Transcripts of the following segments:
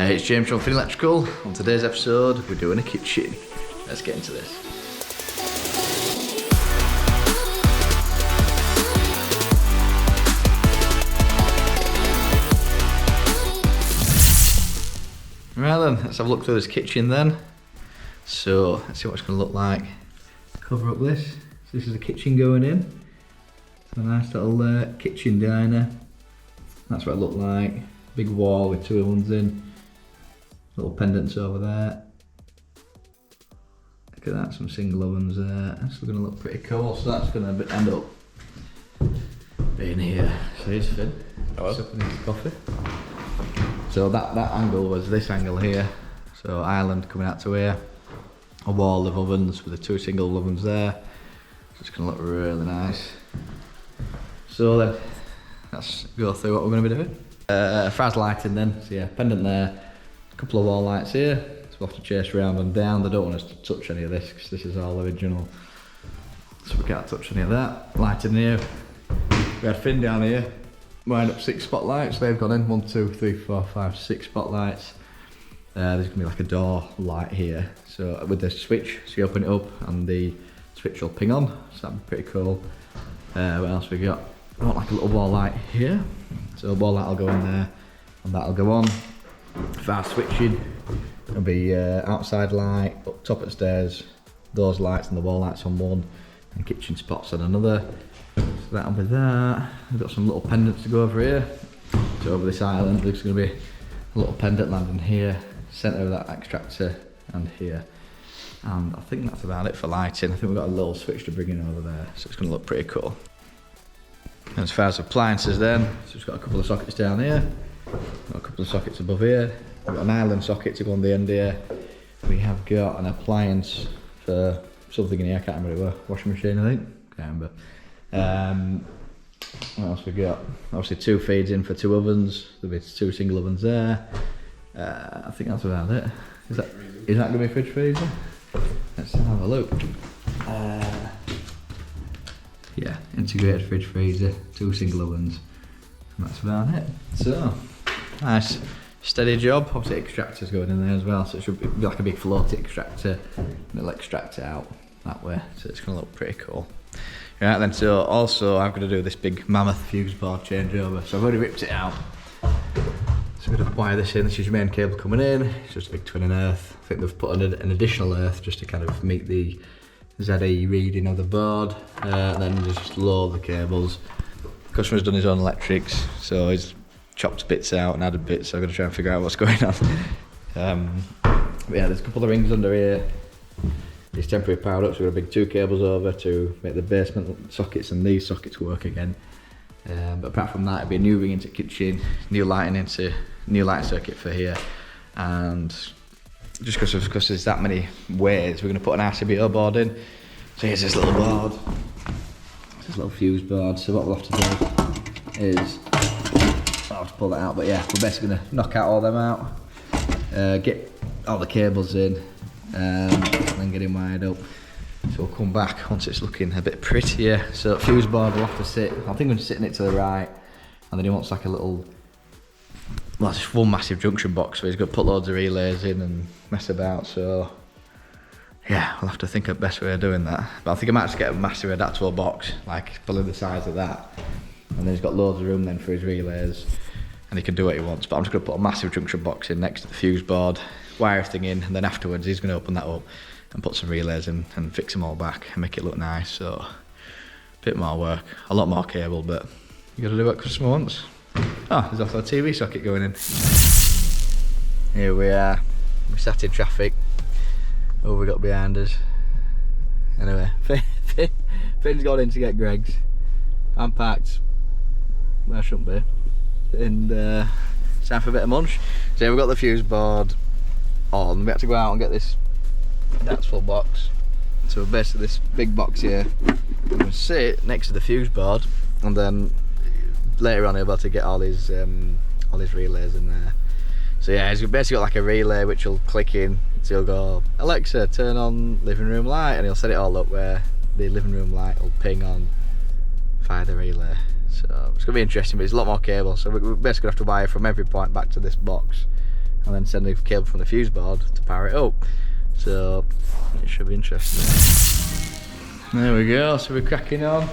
Hey, it's James from Electrical. On today's episode, we're doing a kitchen. Let's get into this. Right then, let's have a look through this kitchen then. So, let's see what it's going to look like. Cover up this. So this is the kitchen going in. It's a nice little kitchen diner. That's what it looked like. Big wall with two ovens in. Little pendants over there. Look at that, some single ovens there. That's going to look pretty cool. So that's going to end up being here. So here's Finn. Hello. Sipping his coffee. So that angle was this angle here. So island coming out to here. A wall of ovens with the two single ovens there. So it's going to look really nice. So then, let's go through what we're going to be doing. As far as lighting then, so yeah, pendant there. A couple of wall lights here. So we'll have to chase around and down. They don't want us to touch any of this because this is all original. So we can't touch any of that. Lighting here. We had Finn down here. Wind up 6 spotlights, they've gone in. 1, 2, 3, 4, 5, 6 spotlights. There's going to be like a door light here. So with this switch, so you open it up and the switch will ping on. So that'd be pretty cool. What else we got? I want like a little wall light here. So the wall light will go in there and that'll go on. Fast switching. There'll be outside light, up top of the stairs, those lights and the wall lights on one, and kitchen spots on another. So that'll be that. We've got some little pendants to go over here. So over this island, there's going to be a little pendant landing here, centre of that extractor, and here. And I think that's about it for lighting. I think we've got a little switch to bring in over there, so it's going to look pretty cool. And as far as appliances then, so we've got a couple of sockets down here, got a couple of sockets above here. We've got an island socket to go on the end here. We have got an appliance for something in here, I can't remember what it was, washing machine I think, can't remember. What else we got? Obviously 2 feeds in for 2 ovens. There'll be 2 single ovens there. I think that's about it. Is that going to be a fridge freezer? Let's have a look. Yeah, integrated fridge freezer, 2 single ovens. And that's about it. So, nice steady job. Obviously extractors going in there as well, so it should be like a big floaty extractor and it'll extract it out that way. So it's going to look pretty cool. Right then, so also I'm going to do this big mammoth fuse board changeover. So I've already ripped it out. So I'm going to wire this in. This is your main cable coming in. It's just a big twin and earth. I think they've put an additional earth just to kind of meet the ZE reading of the board. And then just load the cables. The customer's done his own electrics, so he's chopped bits out and added bits. So I'm going to try and figure out what's going on. But yeah, there's a couple of rings under here. These temporary power ups, we've got a big 2 cables over to make the basement sockets and these sockets work again. But apart from that, it'll be a new ring into the kitchen, new lighting circuit for here, and just because there's that many ways, we're going to put an RCBO board in. So here's this little board, this little fuse board. So what we'll have to do is, I'll have to pull that out, but yeah, we're basically going to knock out all them out, get all the cables in, and then get him wired up. So we'll come back once it's looking a bit prettier. So fuse board will have to sit, I think I'm sitting it to the right, and then he wants like a little, well, it's just one massive junction box, so he's got to put loads of relays in and mess about. So yeah, we'll have to think of the best way of doing that. But I think I might just get a massive adaptable box, like probably the size of that, and then he's got loads of room then for his relays, and he can do what he wants. But I'm just going to put a massive junction box in next to the fuse board, wire everything in, and then afterwards he's going to open that up and put some relays in and fix them all back and make it look nice. So a bit more work, a lot more cable, but you got to do what customer wants. Oh, there's also a TV socket going in. Here we are, we sat in traffic. What have we got behind us? Anyway, Finn's gone in to get Greg's. I'm packed where I shouldn't be, and it's time for a bit of munch. So yeah, we've got the fuse board on. We had to go out and get this adaptable box. So basically this big box here, I'm going to sit next to the fuse board, and then later on he'll be able to get all his relays in there. So yeah, he's basically got like a relay which will click in, so he'll go, Alexa, turn on living room light, and he'll set it all up where the living room light will ping on via the relay. So it's going to be interesting, but it's a lot more cable, so we're basically going to have to wire from every point back to this box and then send the cable from the fuse board to power it up. So it should be interesting. There we go, so we're cracking on.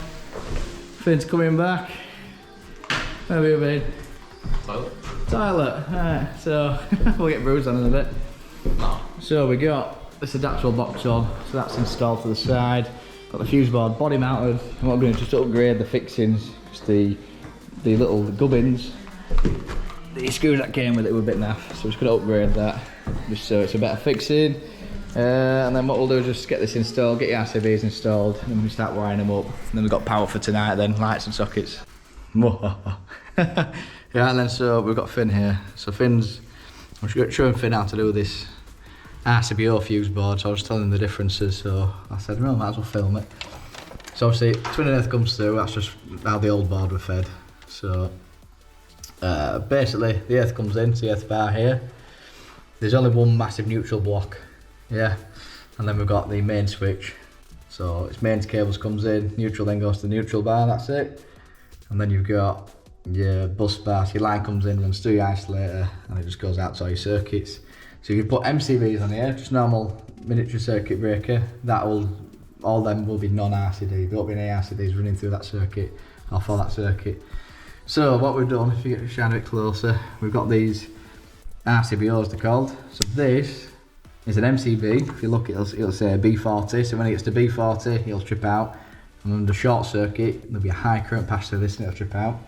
Finn's coming back. Where have you been? Toilet. Toilet, right, so we'll get bruised on in a bit. No. So we got this adaptable box on, so that's installed to the side. Got the fuse board body mounted, and what we're going to just upgrade the fixings, just the little gubbins. The screws that came with it were a bit naff, so we're just going to upgrade that, just so it's a better fixing. And then what we'll do is just get this installed, get your RCBs installed, and then we start wiring them up. And then we've got power for tonight then, lights and sockets. Yeah, and then so we've got Finn here. So Finn's, I'm showing Finn how to do this RCBO fuse board, so I was telling him the differences, so I said, well, might as well film it. So obviously, twin and earth comes through, that's just how the old board were fed. So basically, the earth comes in, the earth bar here. There's only one massive neutral block, yeah, and then we've got the main switch. So its mains cables comes in, neutral then goes to the neutral bar, that's it. And then you've got your bus bar, so your line comes in, runs through your isolator, and it just goes out to all your circuits. So you can put MCBs on here, just normal miniature circuit breaker. All them will be non-RCD. There won't be any RCDs running through that circuit or for that circuit. So what we've done, if you get to shine a bit closer, we've got these RCBOs they're called. So this is an MCB. If you look, it'll say B40. So when it gets to B40, it'll trip out. And under short circuit, there'll be a high current pass through this and it'll trip out.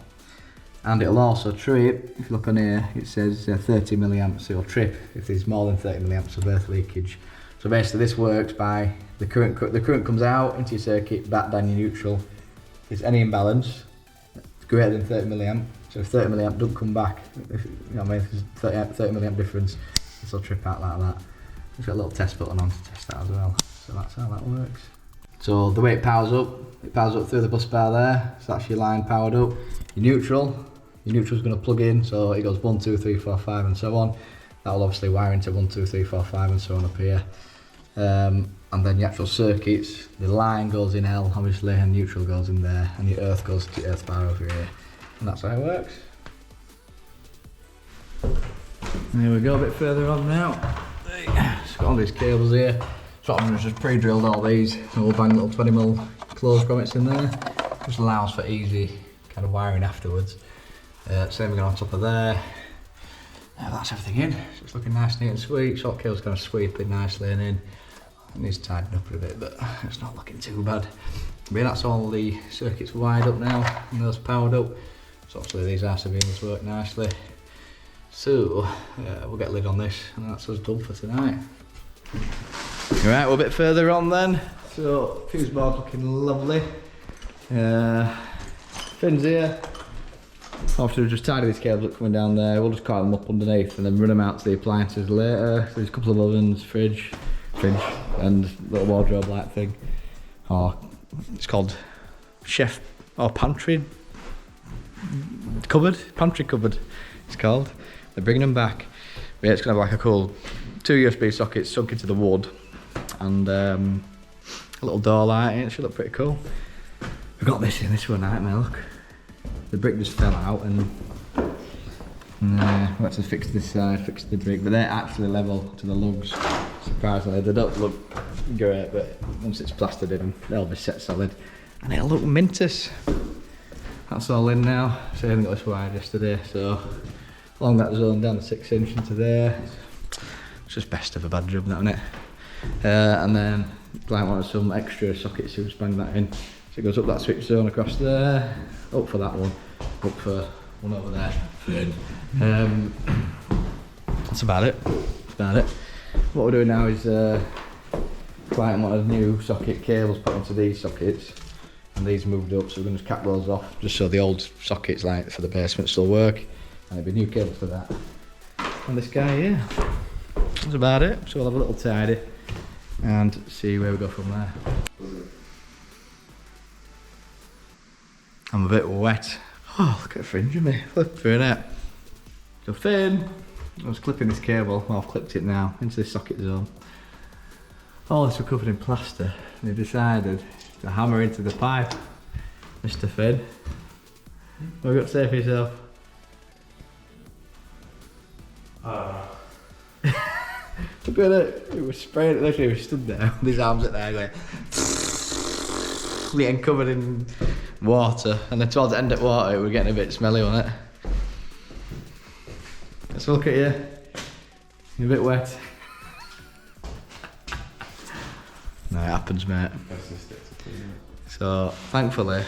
And it'll also trip, if you look on here, it says 30 milliamps, so it'll trip if there's more than 30 milliamps of earth leakage. So basically this works by, the current comes out into your circuit, back down your neutral. If there's any imbalance, it's greater than 30 milliamp, so if 30 milliamp don't come back, if, you know what I mean, if there's 30 milliamp difference, this will trip out like that. Just got a little test button on to test that as well, so that's how that works. So the way it powers up through the bus bar there, so that's your line powered up. Your neutral's going to plug in, so it goes 1, 2, 3, 4, 5 and so on. That will obviously wire into 1, 2, 3, 4, 5 and so on up here. And then the actual circuits, the line goes in L obviously, and neutral goes in there, and your earth goes to your earth bar over here. And that's how it works. There we go, a bit further on now. It's got all these cables here. So I've just pre-drilled all these, and we'll bang little 20mm close grommets in there. Just allows for easy kind of wiring afterwards. Same again on top of there. That's everything in. So it's looking nice, neat and sweet. Short cable's kind of sweeping nicely and in. It needs tidying up a bit, but it's not looking too bad. But yeah, that's all the circuits wired up now, and those powered up. So obviously these RCBs work nicely. So we'll get a lid on this, and that's us done for tonight. Right, we're a bit further on then. So fuse board looking lovely. Fins here. Obviously we'll just tidy these cables up coming down there. We'll just cut them up underneath and then run them out to the appliances later. So there's a couple of ovens, fridge, and little wardrobe light thing. Or it's called chef or pantry cupboard. Pantry cupboard it's called. They're bringing them back. But yeah, it's gonna have like a cool 2 USB sockets sunk into the wood and a little door light. It should look pretty cool. We've got this in. This was a nightmare, look. The brick just fell out and we'll have to fix this side, fix the brick, but they're actually level to the lugs. Surprisingly, they don't look great, but once it's plastered in, they'll be set solid and it'll look mintus. That's all in now. So I haven't got this wired yesterday, so along that zone down the 6" into there. It's just best of a bad job, that, isn't it? And then client wanted some extra sockets, so we just bang that in. So it goes up that switch zone across there, up for that one, up for one over there. That's about it. That's about it. What we're doing now is client wanted new socket cables put into these sockets, and these moved up, so we're going to just cap those off, just so the old sockets like for the basement still work, and there'll be new cables for that. And this guy here. That's about it. So we'll have a little tidy and see where we go from there. I'm a bit wet. Oh, look at the fringe of me. Flip through it. So Finn, I was clipping this cable, well I've clipped it now, into this socket zone. All this was covered in plaster, and he decided to hammer into the pipe. Mr. Finn, what have you got to say for yourself? Look at it. It was spraying it. Literally, he was stood there with his arms up there going, getting covered in water. And then towards the end of water, it was getting a bit smelly on it. Let's look at you. You're a bit wet. No, it happens, mate. So, thankfully,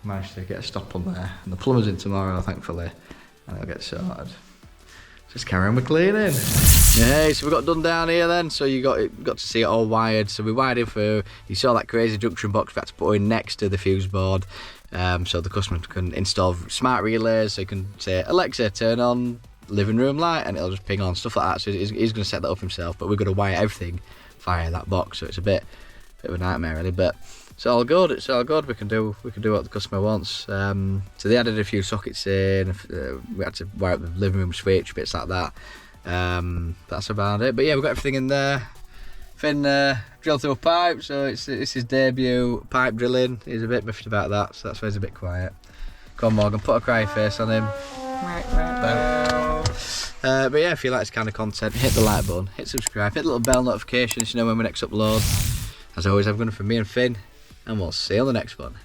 managed to get a stop on there. And the plumber's in tomorrow, thankfully, and it'll get sorted. Just carry on with cleaning. Yeah, so we got done down here then. So you got to see it all wired. So we wired it for, you saw that crazy junction box we had to put in next to the fuse board. So the customer can install smart relays. So you can say, Alexa, turn on living room light, and it'll just ping on, stuff like that. So he's going to set that up himself, but we've got to wire everything via that box. So it's a bit of a nightmare really, but it's all good. It's all good. We can do what the customer wants. So they added a few sockets in. We had to wire up the living room switch, bits like that. That's about it. But yeah, we've got everything in there. Finn drilled through a pipe, so it's his debut pipe drilling. He's a bit miffed about that, so that's why he's a bit quiet. Come on, Morgan, put a cry face on him. But yeah, if you like this kind of content, hit the like button, hit subscribe, hit the little bell notification so you know when we next upload. As always, I've gone from me and Finn, and we'll see you on the next one.